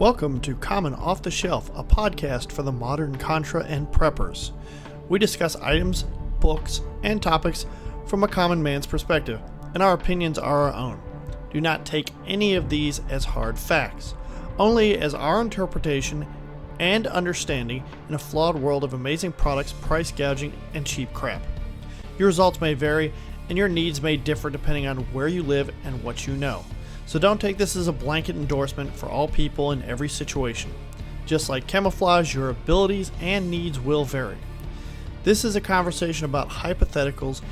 Welcome to Common Off the Shelf, a podcast for the modern Contra and preppers. We discuss items, books, and topics from a common man's perspective, and our opinions are our own. Do not take any of these as hard facts, only as our interpretation and understanding in a flawed world of amazing products, price gouging, and cheap crap. Your results may vary, and your needs may differ depending on where you live and what you know. So don't take this as a blanket endorsement for all people in every situation. Just like camouflage, your abilities and needs will vary. This is a conversation about hypotheticals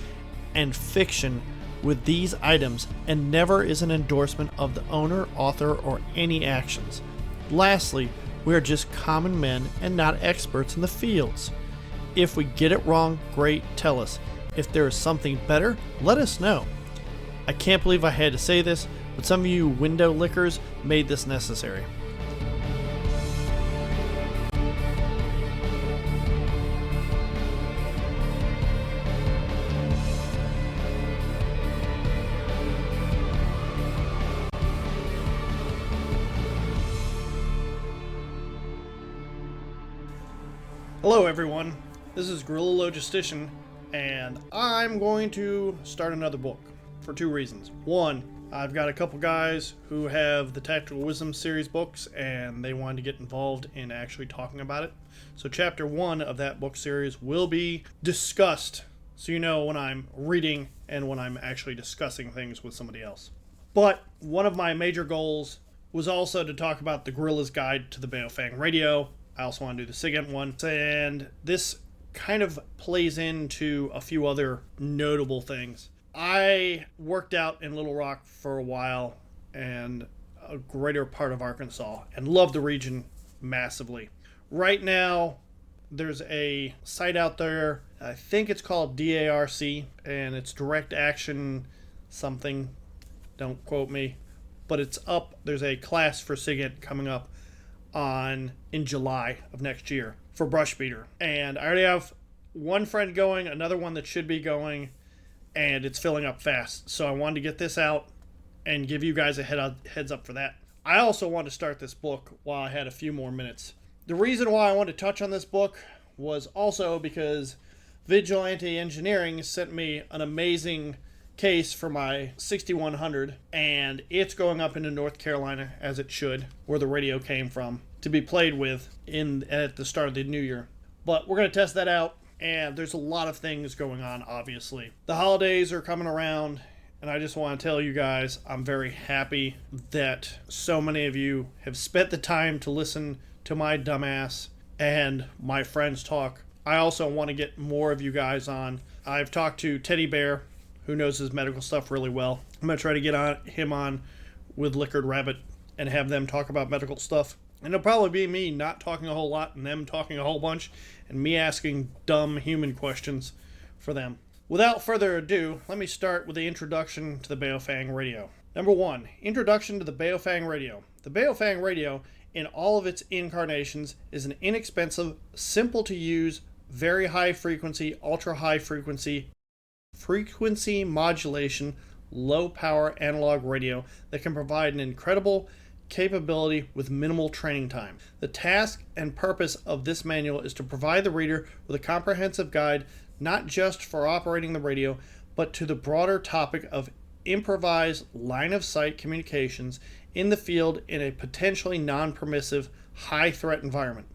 and fiction with these items, and never is an endorsement of the owner, author, or any actions. Lastly, we are just common men and not experts in the fields. If we get it wrong, great, tell us. If there is something better, let us know. I can't believe I had to say this, but some of you window lickers made this necessary. Hello everyone, this is Guerrilla Logistician, and I'm going to start another book for two reasons. One, I've got a couple guys who have the Tactical Wisdom series books, and they wanted to get involved in actually talking about it. So chapter 1 of that book series will be discussed, so you know when I'm reading and when I'm actually discussing things with somebody else. But one of my major goals was also to talk about the Guerrillas Guide to the Baofeng radio. I also want to do the SIGINT one, and this kind of plays into a few other notable things. I worked out in Little Rock for a while and a greater part of Arkansas and love the region massively. Right now, there's a site out there, I think it's called DARC, and it's Direct Action something, don't quote me, but it's up. There's a class for SIGINT coming up in July of next year for brush beater. And I already have one friend going, another one that should be going, and it's filling up fast. So I wanted to get this out and give you guys a heads up for that. I also wanted to start this book while I had a few more minutes. The reason why I wanted to touch on this book was also because Vigilante Engineering sent me an amazing case for my 6100, and it's going up into North Carolina, as it should, where the radio came from, to be played with at the start of the new year. But we're going to test that out. And there's a lot of things going on, obviously. The holidays are coming around, and I just want to tell you guys, I'm very happy that so many of you have spent the time to listen to my dumbass and my friends talk. I also want to get more of you guys on. I've talked to Teddy Bear, who knows his medical stuff really well. I'm going to try to get him on with Liquored Rabbit and have them talk about medical stuff. And it'll probably be me not talking a whole lot and them talking a whole bunch and me asking dumb human questions for them. Without further ado, let me start with the introduction to the Baofeng radio. Number 1, introduction to the Baofeng radio. The Baofeng radio, in all of its incarnations, is an inexpensive, simple to use, very high frequency, ultra high frequency modulation, low power analog radio that can provide an incredible capability with minimal training time. The task and purpose of this manual is to provide the reader with a comprehensive guide not just for operating the radio, but to the broader topic of improvised line-of-sight communications in the field in a potentially non-permissive, high-threat environment.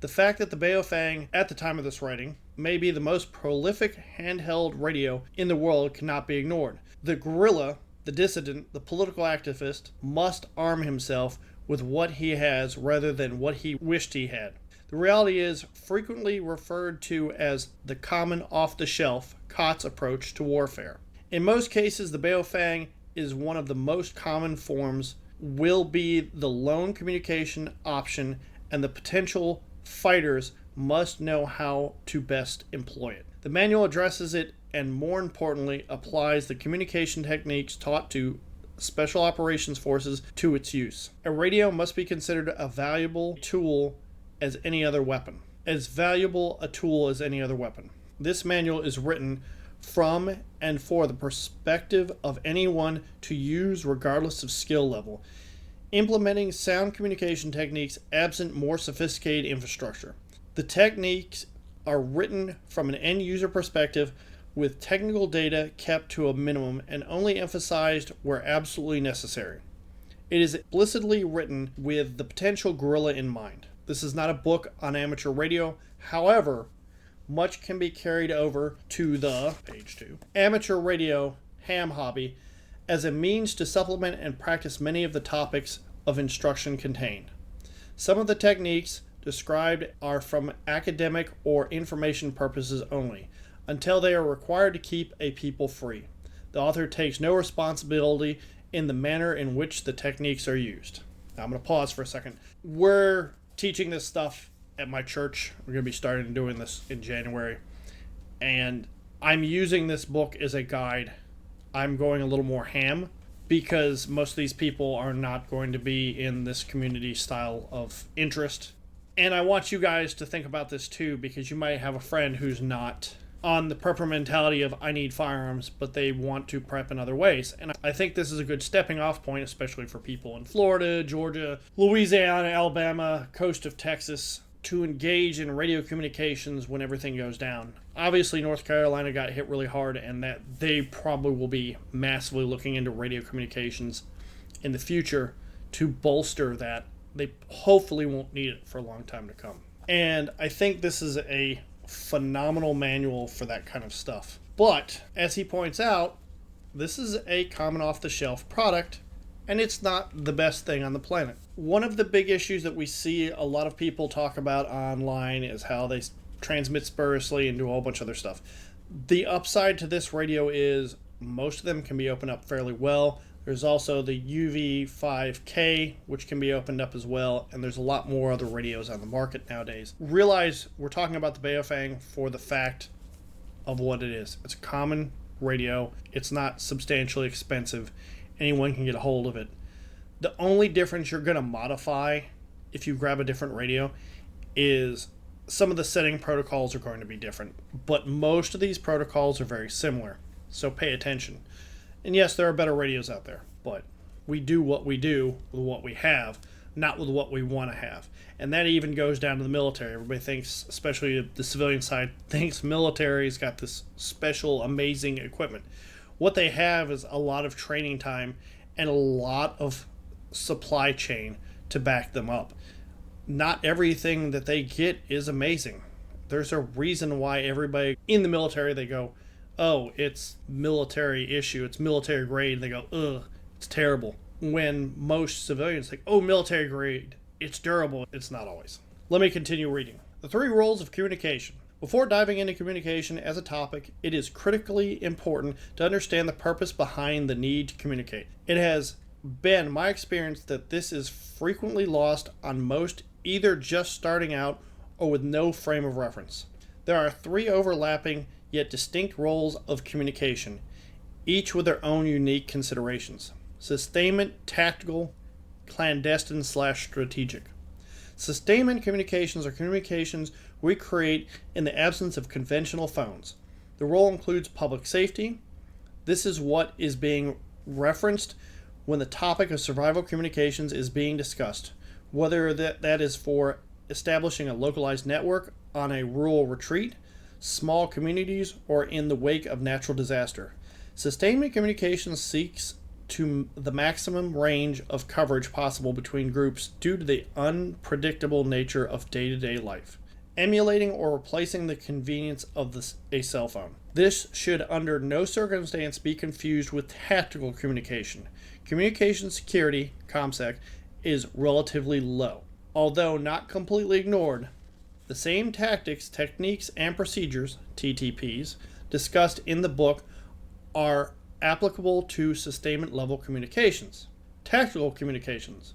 The fact that the Baofeng, at the time of this writing, may be the most prolific handheld radio in the world cannot be ignored. The guerrilla, the dissident, the political activist, must arm himself with what he has rather than what he wished he had. The reality is frequently referred to as the common off-the-shelf COTS approach to warfare. In most cases, the Baofeng is one of the most common forms, will be the lone communication option, and the potential fighters must know how to best employ it. The manual addresses it and, more importantly, applies the communication techniques taught to Special Operations Forces to its use. A radio must be considered a valuable tool as any other weapon. As valuable a tool as any other weapon. This manual is written from and for the perspective of anyone to use regardless of skill level. implementing sound communication techniques absent more sophisticated infrastructure. The techniques are written from an end user perspective with technical data kept to a minimum and only emphasized where absolutely necessary. It is explicitly written with the potential guerrilla in mind. This is not a book on amateur radio. However, much can be carried over to the page 2 amateur radio ham hobby as a means to supplement and practice many of the topics of instruction contained. Some of the techniques described are from academic or information purposes only, until they are required to keep a people free. The author takes no responsibility in the manner in which the techniques are used. Now I'm going to pause for a second. We're teaching this stuff at my church. We're going to be starting doing this in January. And I'm using this book as a guide. I'm going a little more ham because most of these people are not going to be in this community style of interest. And I want you guys to think about this too, because you might have a friend who's not on the prepper mentality of I need firearms, but they want to prep in other ways. And I think this is a good stepping off point, especially for people in Florida, Georgia, Louisiana, Alabama, coast of Texas, to engage in radio communications when everything goes down. Obviously, North Carolina got hit really hard, and that they probably will be massively looking into radio communications in the future to bolster that. They hopefully won't need it for a long time to come. And I think this is a phenomenal manual for that kind of stuff. But, as he points out, this is a common off-the-shelf product, and it's not the best thing on the planet. One of the big issues that we see a lot of people talk about online is how they transmit spuriously and do a whole bunch of other stuff. The upside to this radio is most of them can be opened up fairly well. There's also the UV5K, which can be opened up as well, and there's a lot more other radios on the market nowadays. Realize we're talking about the Baofeng for the fact of what it is. It's a common radio. It's not substantially expensive. Anyone can get a hold of it. The only difference you're going to modify if you grab a different radio is some of the setting protocols are going to be different, but most of these protocols are very similar, so pay attention. And yes, there are better radios out there, but we do what we do with what we have, not with what we want to have. And that even goes down to the military. Everybody thinks, especially the civilian side, thinks military's got this special, amazing equipment. What they have is a lot of training time and a lot of supply chain to back them up. Not everything that they get is amazing. There's a reason why everybody in the military, they go, oh, it's military issue, it's military grade. They go, ugh, it's terrible. When most civilians think, oh, military grade, it's durable. It's not always. Let me continue reading. The 3 roles of communication. Before diving into communication as a topic, it is critically important to understand the purpose behind the need to communicate. It has been my experience that this is frequently lost on most, either just starting out or with no frame of reference. There are 3 overlapping yet distinct roles of communication, each with their own unique considerations. Sustainment, tactical, clandestine/strategic. Sustainment communications are communications we create in the absence of conventional phones. The role includes public safety. This is what is being referenced when the topic of survival communications is being discussed, whether that is for establishing a localized network on a rural retreat, small communities, or in the wake of natural disaster. Sustainment communications seeks to the maximum range of coverage possible between groups due to the unpredictable nature of day-to-day life, emulating or replacing the convenience of a cell phone. This should under no circumstance be confused with tactical communication. Communication security, ComSec, is relatively low. Although not completely ignored, the same tactics, techniques, and procedures, TTPs, discussed in the book are applicable to sustainment level communications. Tactical communications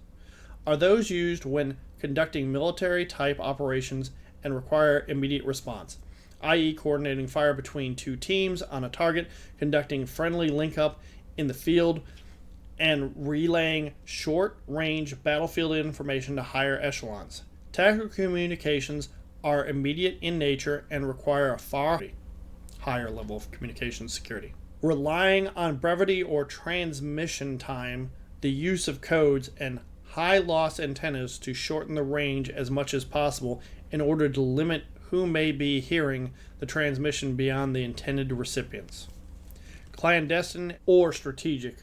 are those used when conducting military type operations and require immediate response, i.e. coordinating fire between 2 teams on a target, conducting friendly link-up in the field, and relaying short-range battlefield information to higher echelons. Tactical communications are immediate in nature and require a far higher level of communication security. Relying on brevity or transmission time, the use of codes, and high loss antennas to shorten the range as much as possible in order to limit who may be hearing the transmission beyond the intended recipients. Clandestine or strategic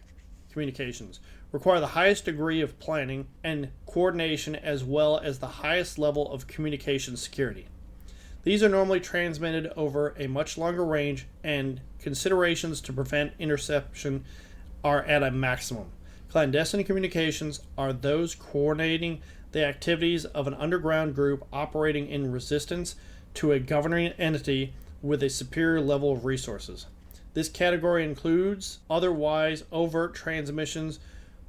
communications require the highest degree of planning and coordination as well as the highest level of communication security. These are normally transmitted over a much longer range, and considerations to prevent interception are at a maximum. Clandestine communications are those coordinating the activities of an underground group operating in resistance to a governing entity with a superior level of resources. This category includes otherwise overt transmissions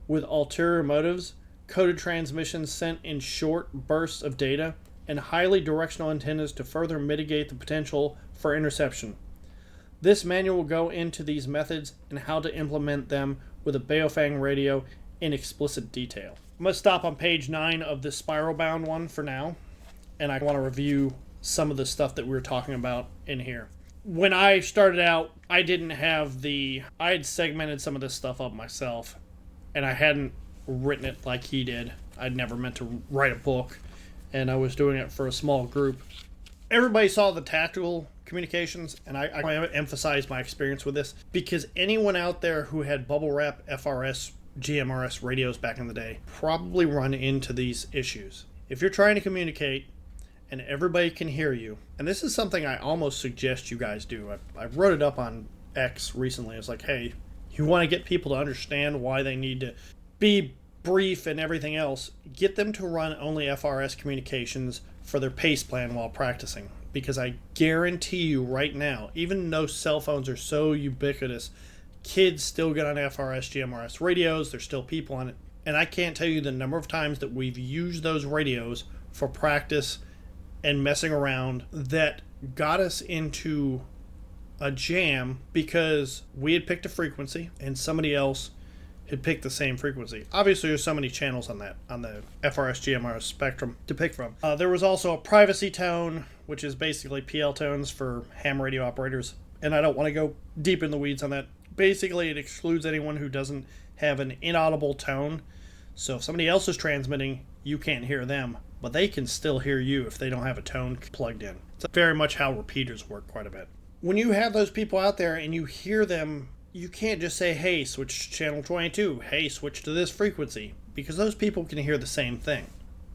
with ulterior motives, coded transmissions sent in short bursts of data, and highly directional antennas to further mitigate the potential for interception. This manual will go into these methods and how to implement them with a Baofeng radio in explicit detail. I'm going to stop on page 9 of this spiral bound one for now, and I want to review some of the stuff that we were talking about in here. When I started out, I had segmented some of this stuff up myself, and I hadn't written it like he did. I'd never meant to write a book, and I was doing it for a small group. Everybody saw the tactical communications, and I want to emphasize my experience with this, because anyone out there who had bubble wrap FRS, GMRS radios back in the day probably run into these issues. If you're trying to communicate and everybody can hear you, and this is something I almost suggest you guys do. I wrote it up on X recently. It's like, hey, you want to get people to understand why they need to be brief and everything else, get them to run only FRS communications for their pace plan while practicing. Because I guarantee you right now, even though cell phones are so ubiquitous, kids still get on FRS, GMRS radios. There's still people on it. And I can't tell you the number of times that we've used those radios for practice and messing around that got us into a jam because we had picked a frequency and somebody else had picked the same frequency. Obviously, there's so many channels on the FRS GMRS spectrum to pick from. There was also a privacy tone, which is basically PL tones for ham radio operators, and I don't want to go deep in the weeds on that. Basically, it excludes anyone who doesn't have an inaudible tone. So if somebody else is transmitting, you can't hear them, but they can still hear you if they don't have a tone plugged in. It's very much how repeaters work quite a bit. When you have those people out there and you hear them, you can't just say, hey, switch to channel 22, hey, switch to this frequency, because those people can hear the same thing.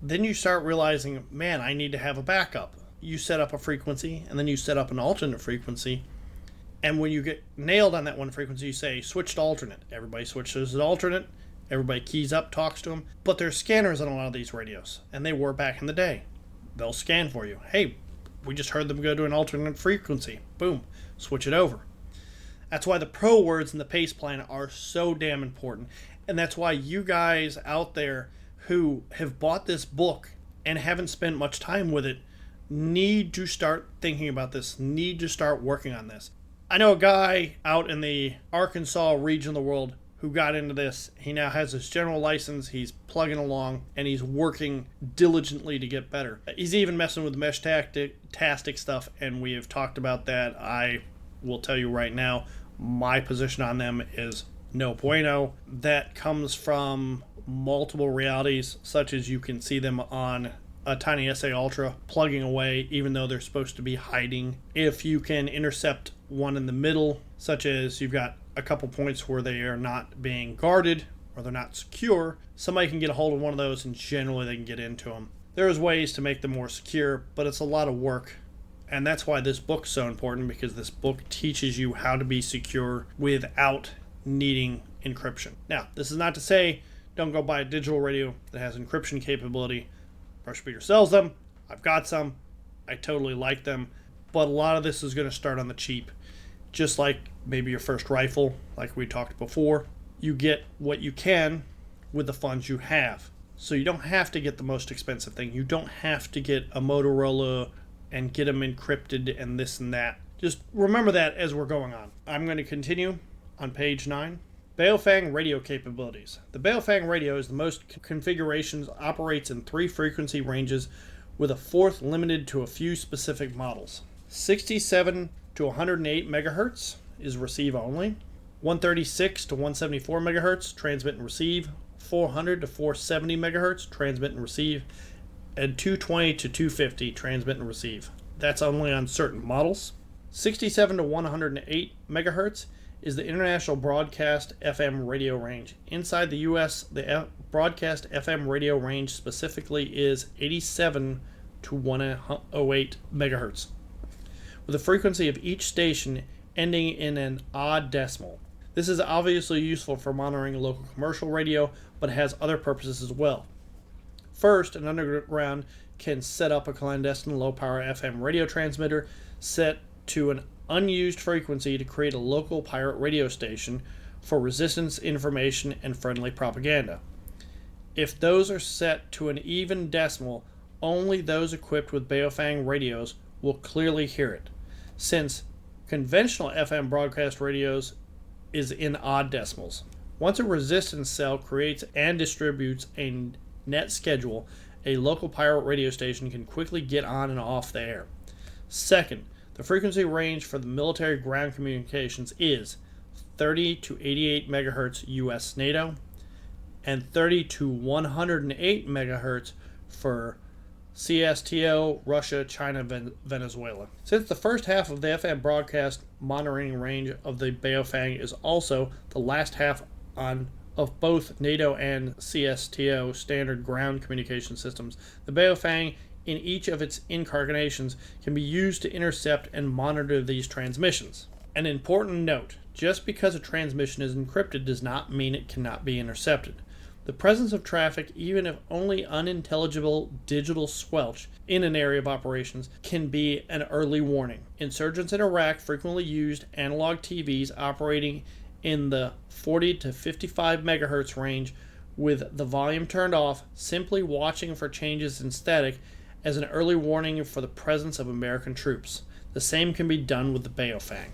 Then you start realizing, man, I need to have a backup. You set up a frequency, and then you set up an alternate frequency, and when you get nailed on that one frequency, you say, switch to alternate. Everybody switches to alternate, everybody keys up, talks to them, but there's scanners on a lot of these radios, and they were back in the day. They'll scan for you. Hey, we just heard them go to an alternate frequency. Boom, switch it over. That's why the pro words in the pace plan are so damn important. And that's why you guys out there who have bought this book and haven't spent much time with it need to start thinking about this, need to start working on this. I know a guy out in the Arkansas region of the world who got into this. He now has his general license, he's plugging along, and he's working diligently to get better. He's even messing with mesh tastic stuff, and we have talked about that. I will tell you right now, my position on them is no bueno. That comes from multiple realities, such as you can see them on a tiny SA Ultra plugging away, even though they're supposed to be hiding. If you can intercept one in the middle, such as you've got a couple points where they are not being guarded or they're not secure, somebody can get a hold of one of those and generally they can get into them. There's ways to make them more secure, but it's a lot of work. And that's why this book's so important, because this book teaches you how to be secure without needing encryption. Now, this is not to say don't go buy a digital radio that has encryption capability. Brush Beater sells them. I've got some. I totally like them. But a lot of this is going to start on the cheap. Just like maybe your first rifle, like we talked before. You get what you can with the funds you have. So you don't have to get the most expensive thing. You don't have to get a Motorola and get them encrypted and this and that. Just remember that as we're going on. I'm going to continue on page 9. Baofeng radio capabilities. The Baofeng radio is the most configurations, operates in 3 frequency ranges with a 4th limited to a few specific models. 67 to 108 megahertz is receive only. 136 to 174 megahertz transmit and receive. 400 to 470 megahertz, transmit and receive, and 220 to 250, transmit and receive. That's only on certain models. 67 to 108 megahertz is the international broadcast FM radio range. Inside the US, the broadcast FM radio range specifically is 87 to 108 megahertz, with a frequency of each station ending in an odd decimal. This is obviously useful for monitoring local commercial radio, but has other purposes as well. First, an underground can set up a clandestine low-power FM radio transmitter set to an unused frequency to create a local pirate radio station for resistance information and friendly propaganda. If those are set to an even decimal, only those equipped with Baofeng radios will clearly hear it, since conventional FM broadcast radios is in odd decimals. Once a resistance cell creates and distributes a net schedule, a local pirate radio station can quickly get on and off the air. Second, the frequency range for the military ground communications is 30 to 88 megahertz US NATO and 30 to 108 megahertz for CSTO, Russia, China, Venezuela. Since the first half of the FM broadcast monitoring range of the Baofeng is also the last half of both NATO and CSTO standard ground communication systems, the Baofeng in each of its incarnations can be used to intercept and monitor these transmissions. An important note, just because a transmission is encrypted does not mean it cannot be intercepted. The presence of traffic, even if only unintelligible digital squelch, in an area of operations can be an early warning. Insurgents in Iraq frequently used analog TVs operating in the 40 to 55 megahertz range with the volume turned off, simply watching for changes in static as an early warning for the presence of American troops. The same can be done with the Baofeng.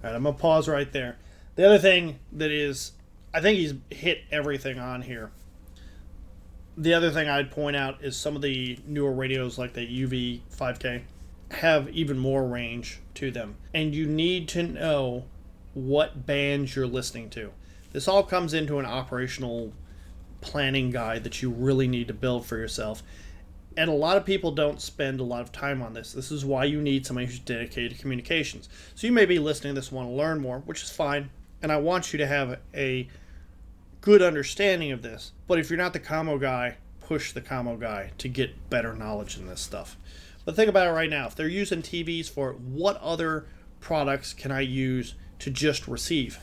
Alright, I'm going to pause right there. The other thing that is, I think he's hit everything on here. The other thing I'd point out is some of the newer radios like the UV5K have even more range to them. And you need to know what bands you're listening to. This all comes into an operational planning guide that you really need to build for yourself. And a lot of people don't spend a lot of time on this. This is why you need somebody who's dedicated to communications. So you may be listening to this and want to learn more, which is fine. And I want you to have a good understanding of this. But if you're not the commo guy, push the commo guy to get better knowledge in this stuff. But think about it right now. If they're using TVs for it, what other products can I use to just receive?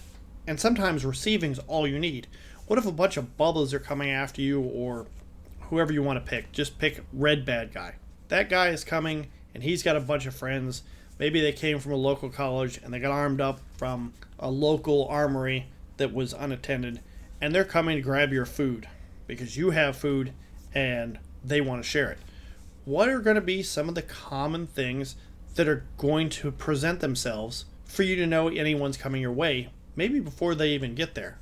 And sometimes receiving is all you need. What if a bunch of bubbles are coming after you, or whoever you want to pick? Just pick red bad guy. That guy is coming and he's got a bunch of friends. Maybe they came from a local college and they got armed up from a local armory that was unattended, and they're coming to grab your food because you have food and they want to share it. What are going to be some of the common things that are going to present themselves for you to know anyone's coming your way, maybe before they even get there?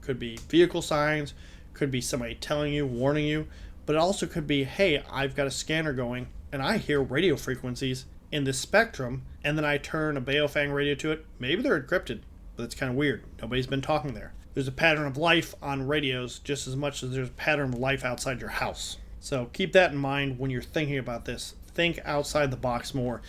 Could be vehicle signs, could be somebody telling you, warning you, but it also could be, hey, I've got a scanner going and I hear radio frequencies in this spectrum, and then I turn a Baofeng radio to it. Maybe they're encrypted, but it's kind of weird. Nobody's been talking there. There's a pattern of life on radios just as much as there's a pattern of life outside your house. So keep that in mind when you're thinking about this. Think outside the box more.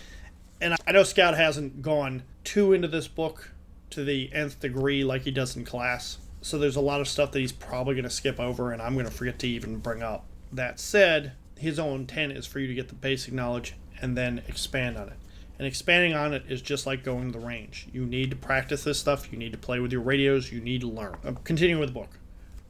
And I know Scout hasn't gone too into this book to the nth degree like he does in class. So there's a lot of stuff that he's probably going to skip over and I'm going to forget to even bring up. That said, his own intent is for you to get the basic knowledge and then expand on it. And expanding on it is just like going to the range. You need to practice this stuff. You need to play with your radios. You need to learn. Continuing with the book.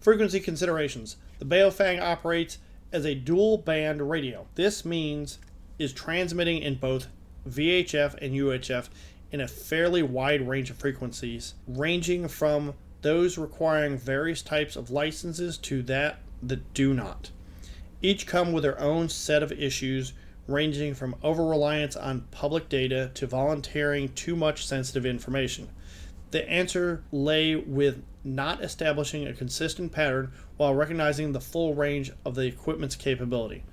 Frequency considerations. The Baofeng operates as a dual band radio. This means is transmitting in both VHF and UHF in a fairly wide range of frequencies, ranging from those requiring various types of licenses to that do not. Each come with their own set of issues, ranging from over-reliance on public data to volunteering too much sensitive information. The answer lay with not establishing a consistent pattern while recognizing the full range of the equipment's capability.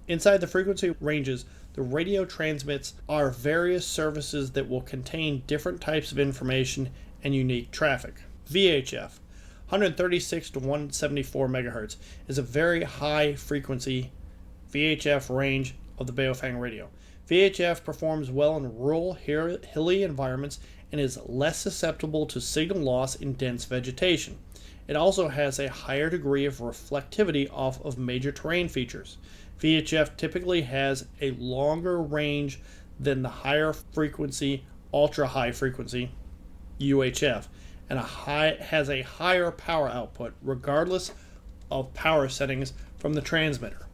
Inside the frequency ranges, the radio transmits are various services that will contain different types of information and unique traffic. VHF, 136 to 174 megahertz is a very high frequency VHF range of the Baofeng radio. VHF performs well in rural, hilly environments and is less susceptible to signal loss in dense vegetation. It also has a higher degree of reflectivity off of major terrain features. VHF typically has a longer range than the higher frequency, ultra high frequency UHF, and has a higher power output regardless of power settings from the transmitter.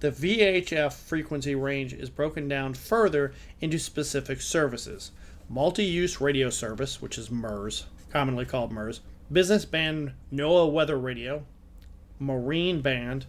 The VHF frequency range is broken down further into specific services: multi-use radio service, which is MURS, commonly called MURS, business band NOAA weather radio, marine band,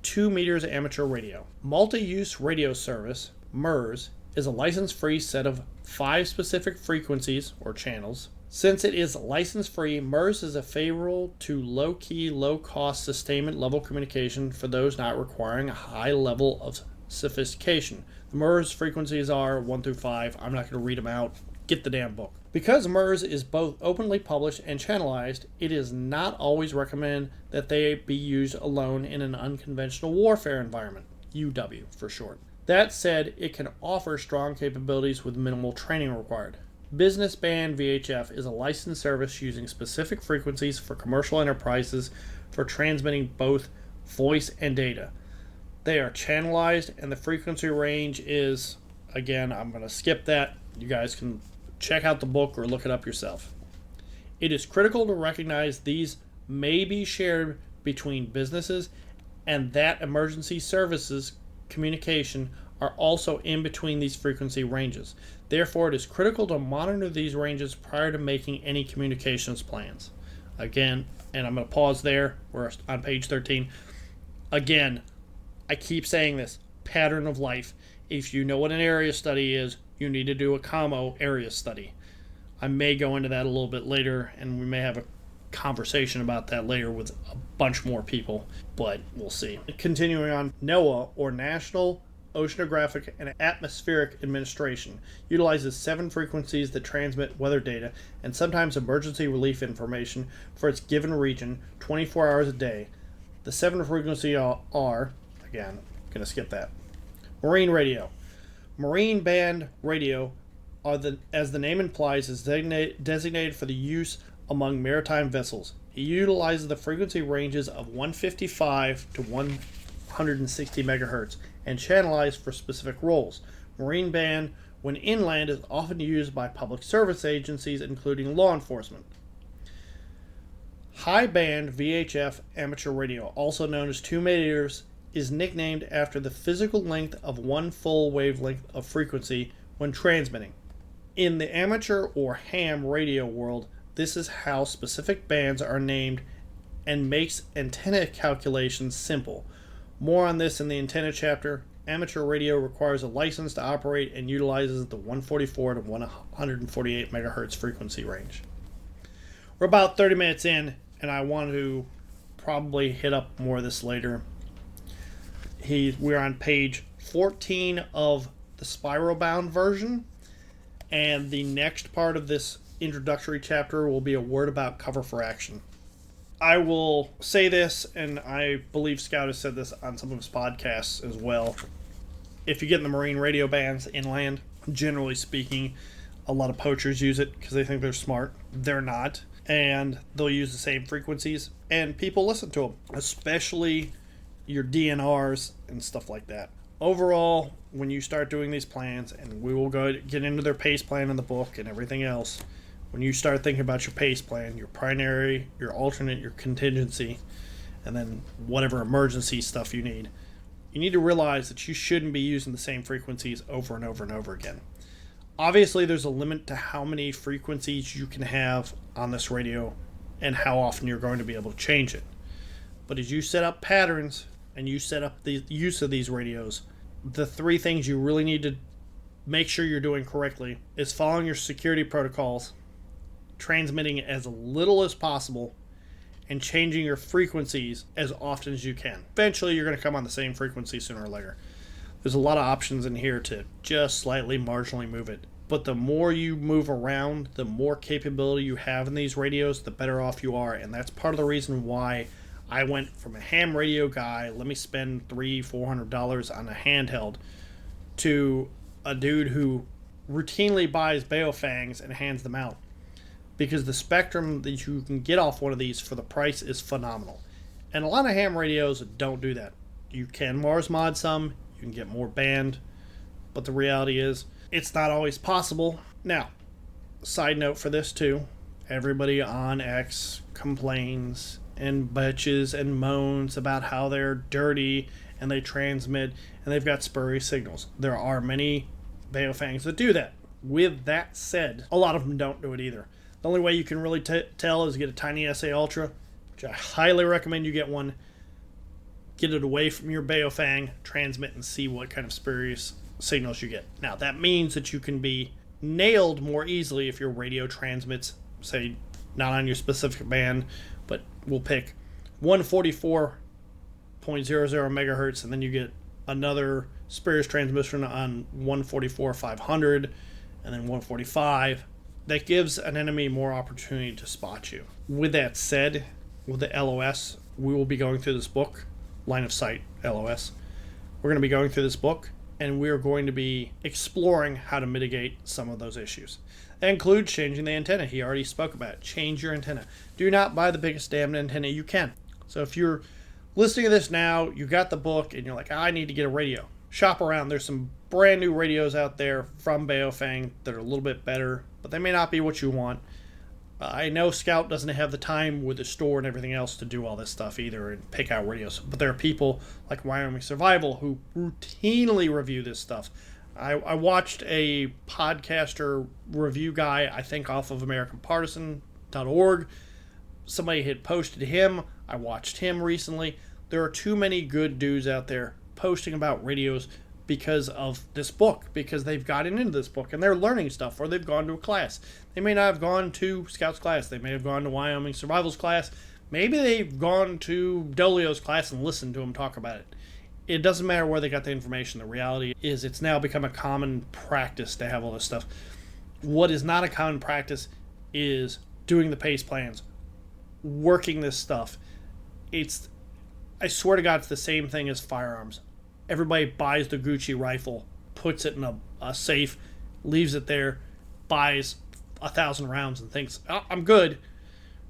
2 meters amateur radio. Multi-use radio service, MURS, is a license-free set of 5 specific frequencies or channels. Since it is license-free, MURS is a favorable to low-key, low-cost sustainment level communication for those not requiring a high level of sophistication. The MURS frequencies are 1 through 5. I'm not going to read them out. Get the damn book. Because MURS is both openly published and channelized, it is not always recommended that they be used alone in an unconventional warfare environment, UW for short. That said, it can offer strong capabilities with minimal training required. Business band VHF is a licensed service using specific frequencies for commercial enterprises for transmitting both voice and data. They are channelized, and the frequency range is, again, I'm going to skip that. You guys can check out the book or look it up yourself. It is critical to recognize these may be shared between businesses and that emergency services communication are also in between these frequency ranges. Therefore, it is critical to monitor these ranges prior to making any communications plans. Again, and I'm going to pause there. We're on page 13. Again, I keep saying this, pattern of life. If you know what an area study is, you need to do a commo area study. I may go into that a little bit later, and we may have a conversation about that later with a bunch more people, but we'll see. Continuing on, NOAA, or National Oceanographic and Atmospheric Administration, utilizes 7 frequencies that transmit weather data and sometimes emergency relief information for its given region 24 hours a day. The 7 frequencies are, again, going to skip that. Marine radio. Marine band radio, as the name implies, is designated for the use among maritime vessels. It utilizes the frequency ranges of 155 to 160 megahertz and channelized for specific roles. Marine band, when inland, is often used by public service agencies, including law enforcement. High band VHF amateur radio, also known as 2 meters, is nicknamed after the physical length of one full wavelength of frequency when transmitting. In the amateur or ham radio world, this is how specific bands are named and makes antenna calculations simple. More on this in the antenna chapter. Amateur radio requires a license to operate and utilizes the 144 to 148 megahertz frequency range. We're about 30 minutes in, and I want to probably hit up more of this later. We're on page 14 of the spiral bound version, and the next part of this introductory chapter will be a word about cover for action. I will say this, and I believe Scout has said this on some of his podcasts as well. If you get in the marine radio bands inland, generally speaking, a lot of poachers use it because they think they're smart. They're not, and they'll use the same frequencies, and people listen to them, especially your DNRs and stuff like that. Overall, when you start doing these plans, and we will go get into their PACE plan in the book and everything else, when you start thinking about your PACE plan, your primary, your alternate, your contingency, and then whatever emergency stuff you need to realize that you shouldn't be using the same frequencies over and over and over again. Obviously, there's a limit to how many frequencies you can have on this radio and how often you're going to be able to change it. But as you set up patterns and you set up the use of these radios, the 3 things you really need to make sure you're doing correctly is following your security protocols, transmitting as little as possible, and changing your frequencies as often as you can. Eventually, you're going to come on the same frequency sooner or later. There's a lot of options in here to just slightly marginally move it. But the more you move around, the more capability you have in these radios, the better off you are. And that's part of the reason why I went from a ham radio guy, let me spend $300-400 on a handheld, to a dude who routinely buys Baofengs and hands them out. Because the spectrum that you can get off one of these for the price is phenomenal. And a lot of ham radios don't do that. You can Mars mod some, you can get more band, but the reality is it's not always possible. Now, side note for this too, everybody on X complains and bitches and moans about how they're dirty and they transmit and they've got spurious signals. There are many Baofengs that do that. With that said, a lot of them don't do it either. The only way you can really tell is get a tiny SA Ultra, which I highly recommend you get one. Get it away from your Baofeng, transmit, and see what kind of spurious signals you get. Now, that means that you can be nailed more easily if your radio transmits, say, not on your specific band, but we'll pick 144.00 megahertz, and then you get another spurious transmission on 144.500, and then 145. That gives an enemy more opportunity to spot you. With that said, with the LOS, we will be going through this book, Line of Sight LOS. We're going to be going through this book, and we're going to be exploring how to mitigate some of those issues. That includes changing the antenna. He already spoke about it. Change your antenna. Do not buy the biggest damn antenna you can. So if you're listening to this now, you got the book, and you're like, I need to get a radio. Shop around. There's some brand new radios out there from Baofeng that are a little bit better, but they may not be what you want. I know Scout doesn't have the time with the store and everything else to do all this stuff either and pick out radios, but there are people like Wyoming Survival who routinely review this stuff. I watched a podcaster review guy, I think off of AmericanPartisan.org. Somebody had posted him. I watched him recently. There are too many good dudes out there posting about radios because of this book, because they've gotten into this book and they're learning stuff, or they've gone to a class. They may not have gone to Scout's class. They may have gone to Wyoming Survival's class. Maybe they've gone to Dolio's class and listened to him talk about it. It doesn't matter where they got the information. The reality is it's now become a common practice to have all this stuff. What is not a common practice is doing the pace plans, working this stuff. I swear to God, it's the same thing as firearms. Everybody buys the Gucci rifle, puts it in a safe, leaves it there, buys 1,000 rounds and thinks, oh, I'm good.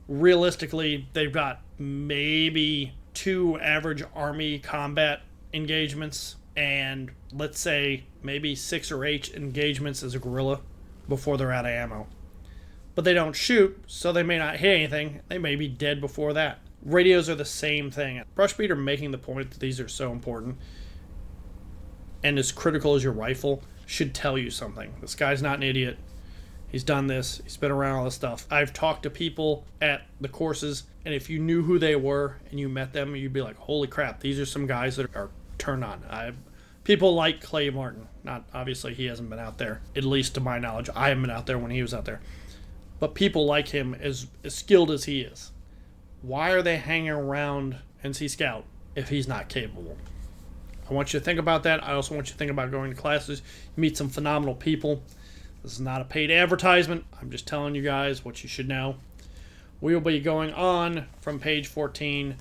Realistically, they've got maybe 2 average Army combat engagements and let's say maybe 6 or 8 engagements as a guerrilla before they're out of ammo. But they don't shoot, so they may not hit anything. They may be dead before that. Radios are the same thing. Brushbeat are making the point that these are so important and as critical as your rifle should tell you something. This guy's not an idiot. He's done this. He's been around all this stuff. I've talked to people at the courses, and if you knew who they were and you met them, you'd be like, holy crap, these are some guys that are turned on. People like Clay Martin. Not obviously he hasn't been out there, at least to my knowledge. I haven't been out there when he was out there. But people like him as skilled as he is. Why are they hanging around NC Scout if he's not capable? I want you to think about that. I also want you to think about going to classes, meet some phenomenal people. This is not a paid advertisement. I'm just telling you guys what you should know. We will be going on from page 14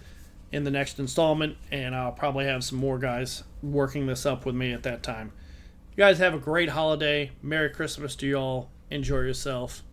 in the next installment, and I'll probably have some more guys working this up with me at that time. You guys have a great holiday. Merry Christmas to you all. Enjoy yourself.